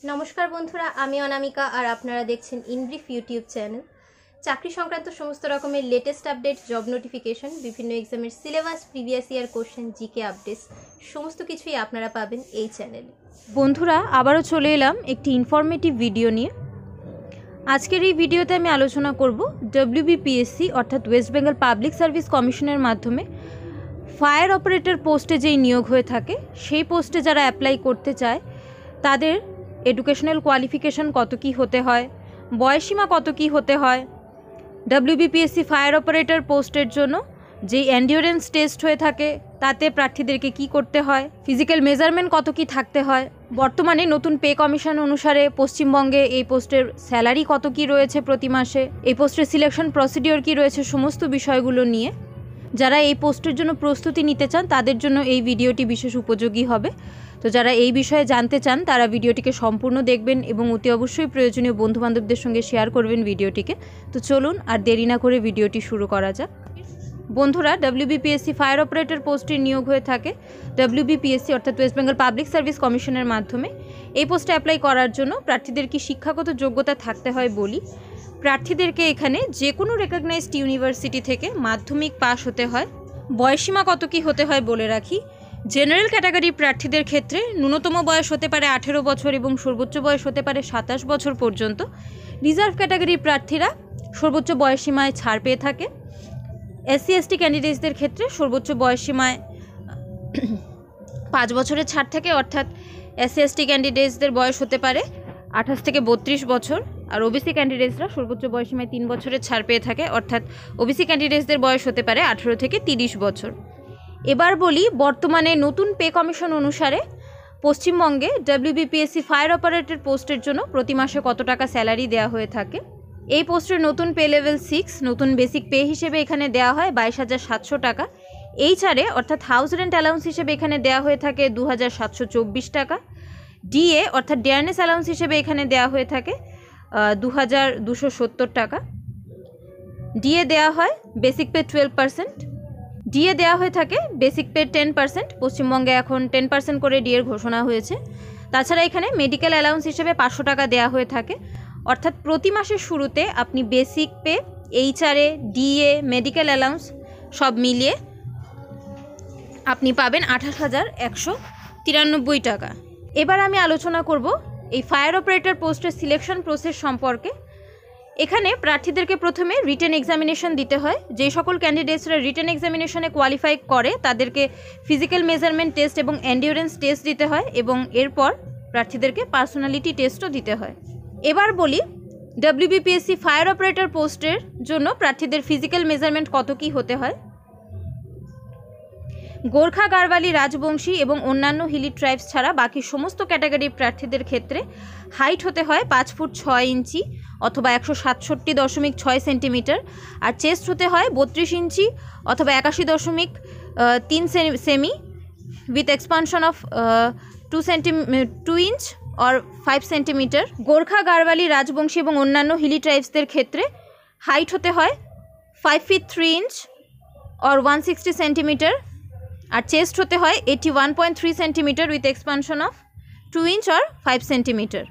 नमस्कार बंधुरा आमी अनामिका और आपनारा देखছেন ইনব্রিফ यूट्यूब चैनल। चाकरी संक्रांत समस्त रकमेर लेटेस्ट आपडेट, जब नोटिफिकेशन, विभिन्न एग्जामेर syllabus, previous year question, GK updates समस्त किछुई आपनारा पाबेन এই চ্যানেলে। বন্ধুরা আবারও চলে এলাম একটি ইনফরমেটিভ ভিডিও নিয়ে। আজকের এই ভিডিওতে আমি আলোচনা করব ডব্লিউবিপিএসসি অর্থাৎ ওয়েস্ট বেঙ্গল পাবলিক সার্ভিস কমিশনের মাধ্যমে ফায়ার অপারেটর পোস্টে যেই নিয়োগ হয়ে থাকে সেই পোস্টে যারা অ্যাপ্লাই করতে চায় তাদের এডুকেশনাল কোয়ালিফিকেশন কত কী হতে হয়, বয়সীমা কত কী হতে হয়, ডব্লিউবিপিএসসি ফায়ার অপারেটর পোস্টের জন্য যেই এন্ডিওরেন্স টেস্ট হয়ে থাকে তাতে প্রার্থীদেরকে কি করতে হয়, ফিজিক্যাল মেজারমেন্ট কত কী থাকতে হয়, বর্তমানে নতুন পে কমিশন অনুসারে পশ্চিমবঙ্গে এই পোস্টের স্যালারি কত কী রয়েছে প্রতি মাসে, এই পোস্টের সিলেকশন প্রসিডিওর কী রয়েছে, সমস্ত বিষয়গুলো নিয়ে যারা এই পোস্টের জন্য প্রস্তুতি নিতে চান তাদের জন্য এই ভিডিওটি বিশেষ উপযোগী হবে। তো যারা এই বিষয়ে জানতে চান তারা ভিডিওটিকে সম্পূর্ণ দেখবেন এবং অতি অবশ্যই প্রয়োজনীয় বন্ধুবান্ধবদের সঙ্গে শেয়ার করবেন ভিডিওটিকে। তো চলুন আর দেরি না করে ভিডিওটি শুরু করা যাক। বন্ধুরা, ডব্লিউবিপিএসসি ফায়ার অপারেটর পোস্টে নিয়োগ হয়ে থাকে ডব্লিউবিপিএসসি অর্থাৎ ওয়েস্ট বেঙ্গল পাবলিক সার্ভিস কমিশনের মাধ্যমে। এই পোস্টে অ্যাপ্লাই করার জন্য প্রার্থীদের কি শিক্ষাগত যোগ্যতা থাকতে হয় বলি। প্রার্থীদেরকে এখানে যে কোনো রেকগনাইজড ইউনিভার্সিটি থেকে মাধ্যমিক পাস হতে হয়। বয়সীমা কত কী হতে হয় বলে রাখি। জেনারেল ক্যাটাগরি প্রার্থীদের ক্ষেত্রে ন্যূনতম বয়স হতে পারে 18 বছর এবং সর্বোচ্চ বয়স হতে পারে 27 বছর পর্যন্ত। রিজার্ভ ক্যাটাগরির প্রার্থীরা সর্বোচ্চ বয়সীমায় ছাড় পেয়ে থাকে। এসসি এসটি ক্যান্ডিডেটসদের ক্ষেত্রে সর্বোচ্চ বয়সীমায় 5 বছরের ছাড় থাকে, অর্থাৎ এসসি এসটি ক্যান্ডিডেটসদের বয়স হতে পারে 28 থেকে 32 বছর, আর ওবিসি ক্যান্ডিডেটসরা সর্বোচ্চ বয়সীমায় 3 বছরের ছাড় পেয়ে থাকে, অর্থাৎ ওবিসি ক্যান্ডিডেটসদের বয়স হতে পারে 18 থেকে 30 বছর। এবার বলি বর্তমানে নতুন পে কমিশন অনুসারে পশ্চিমবঙ্গে ডব্লিউবিপিএসসি ফায়ার অপারেটর পোস্টের জন্য প্রতি মাসে কত টাকা স্যালারি দেওয়া হয়ে থাকে। এই পোস্টের নতুন পে লেভেল 6 নতুন বেসিক পে হিসেবে এখানে দেওয়া হয় 22,700 টাকা। এইচআরএ অর্থাৎ হাউস রেন্ট অ্যালাউন্স হিসেবে এখানে দেওয়া হয়ে থাকে 2,724 টাকা। ডিএ অর্থাৎ ডিয়ারনেস অ্যালাউন্স হিসেবে এখানে দেওয়া হয়ে থাকে 2,270 টাকা। ডিএ দেওয়া হয় বেসিক পে 12%, ডিএ দেওয়া হয়ে থাকে বেসিক পে 10%। পশ্চিমবঙ্গে এখন 10% করে ডিএর ঘোষণা হয়েছে। তাছাড়া এখানে মেডিকেল অ্যালাউন্স হিসেবে 500 টাকা দেওয়া হয়ে থাকে, অর্থাৎ প্রতি মাসের শুরুতে আপনি basic pay, HRA, DA, medical allowance সব মিলিয়ে আপনি পাবেন 28,193 টাকা। এবার আমি আলোচনা করব এই ফায়ার অপারেটর পোস্টের সিলেকশন প্রসেস সম্পর্কে। এখানে প্রার্থীদেরকে প্রথমে রিটেন এক্সামিনেশন দিতে হয়। যে সকল ক্যান্ডিডেটসরা রিটেন এক্সামিনেশনে কোয়ালিফাই করে তাদেরকে ফিজিক্যাল মেজারমেন্ট টেস্ট এবং এন্ডিওরেন্স টেস্ট দিতে হয় এবং এরপর প্রার্থীদেরকে পার্সোনালিটি টেস্টও দিতে হয়। এবার বলি ডব্লিউবিপিএসসি ফায়ার অপারেটর পোস্টের জন্য প্রার্থীদের ফিজিক্যাল মেজারমেন্ট কত কী হতে হয়। গোর্খা, গারওয়ালি, রাজবংশী এবং অন্যান্য হিলি ট্রাইবস ছাড়া বাকি সমস্ত ক্যাটাগরির প্রার্থীদের ক্ষেত্রে হাইট হতে হয় 5 ফুট 6 ইঞ্চি অথবা 167.6 সেন্টিমিটার, আর চেস্ট হতে হয় 32 ইঞ্চি অথবা 81.3 সেমি with expansion of 2 inch or 5 centimetre. Gorkha, Garhwali, Rajbanshi এবং অন্যান্য হিলি ট্রাইবসদের ক্ষেত্রে হাইট হতে হয় 5 ফিট 3 ইঞ্চ অর 160 সেন্টিমিটার, আর চেস্ট হতে হয় 81.3 centimetre with expansion of 2 inch or 5 centimetre.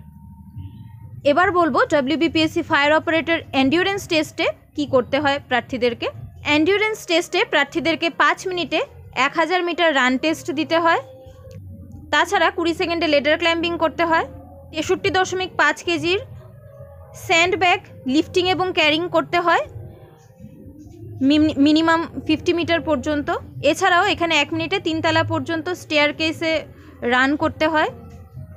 এবার বলবো ডব্লিউবিপিএসসি ফায়ার অপারেটর এন্ডিওরেন্স টেস্টে কি করতে হয় প্রার্থীদেরকে। এন্ডিওরেন্স টেস্টে প্রার্থীদেরকে 5 মিনিটে 1000 মিটার রান টেস্ট দিতে হয়। তাছাড়া 20 সেকেন্ডে লেডার ক্লাইম্বিং করতে হয়। 63.5 কেজির স্যান্ড ব্যাগ লিফটিং এবং ক্যারিং করতে হয় মিনিমাম 50 মিটার পর্যন্ত। এছাড়াও এখানে 1 মিনিটে 3 তলা পর্যন্ত স্টেয়ার কেসে রান করতে হয়।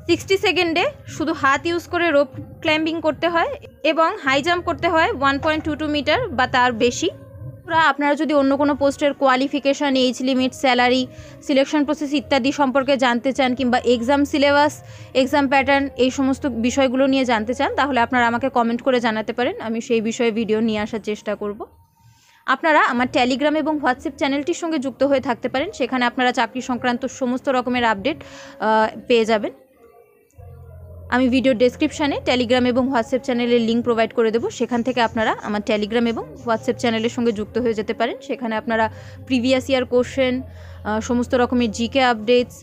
60 সেকেন্ডে শুধু হাত ইউজ করে রোপ ক্লাইম্বিং করতে হয় এবং হাই জাম্প করতে হয় 1.22 মিটার বা তার বেশি। আপনারা যদি অন্য কোনো পোস্টের qualification, age limit, salary, selection process ইত্যাদি সম্পর্কে জানতে চান কিংবা এক্সাম সিলেবাস, এক্সাম প্যাটার্ন এই সমস্ত বিষয়গুলো নিয়ে জানতে চান তাহলে আপনারা আমাকে কমেন্ট করে জানাতে পারেন, আমি সেই বিষয়ে ভিডিও নিয়ে আসার চেষ্টা করব। আপনারা আমার টেলিগ্রাম এবং হোয়াটসঅ্যাপ চ্যানেলটির সঙ্গে যুক্ত হয়ে থাকতে পারেন, সেখানে আপনারা চাকরি সংক্রান্ত সমস্ত রকমের আপডেট পেয়ে যাবেন। আমি ভিডিও ডেসক্রিপশানে টেলিগ্রাম এবং হোয়াটসঅ্যাপ চ্যানেলের লিঙ্ক প্রোভাইড করে দেবো, সেখান থেকে আপনারা আমার টেলিগ্রাম এবং হোয়াটসঅ্যাপ চ্যানেলের সঙ্গে যুক্ত হয়ে যেতে পারেন। সেখানে আপনারা প্রিভিয়াস ইয়ার কোশ্চেন, সমস্ত রকমের জিকে আপডেটস,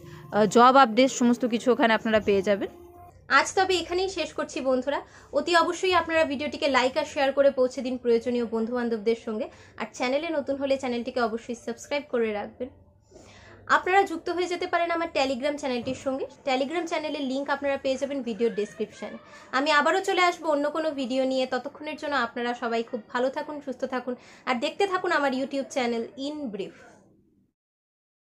জব আপডেটস সমস্ত কিছু ওখানে আপনারা পেয়ে যাবেন। আজ তবে এখানেই শেষ করছি বন্ধুরা। অতি অবশ্যই আপনারা ভিডিওটিকে লাইক আর শেয়ার করে পৌঁছে দিন প্রয়োজনীয় বন্ধু বান্ধবদের সঙ্গে। আর চ্যানেলে নতুন হলে চ্যানেলটিকে অবশ্যই সাবস্ক্রাইব করে রাখবেন। আপনারা যুক্ত হয়ে যেতে পারেন আমার টেলিগ্রাম চ্যানেলটির সঙ্গে। টেলিগ্রাম চ্যানেলের লিঙ্ক আপনারা পেয়ে যাবেন ভিডিওর ডেসক্রিপশানে। আমি আবারও চলে আসবো অন্য কোনো ভিডিও নিয়ে। ততক্ষণের জন্য আপনারা সবাই খুব ভালো থাকুন, সুস্থ থাকুন আর দেখতে থাকুন আমার ইউটিউব চ্যানেল ইন ব্রিফ।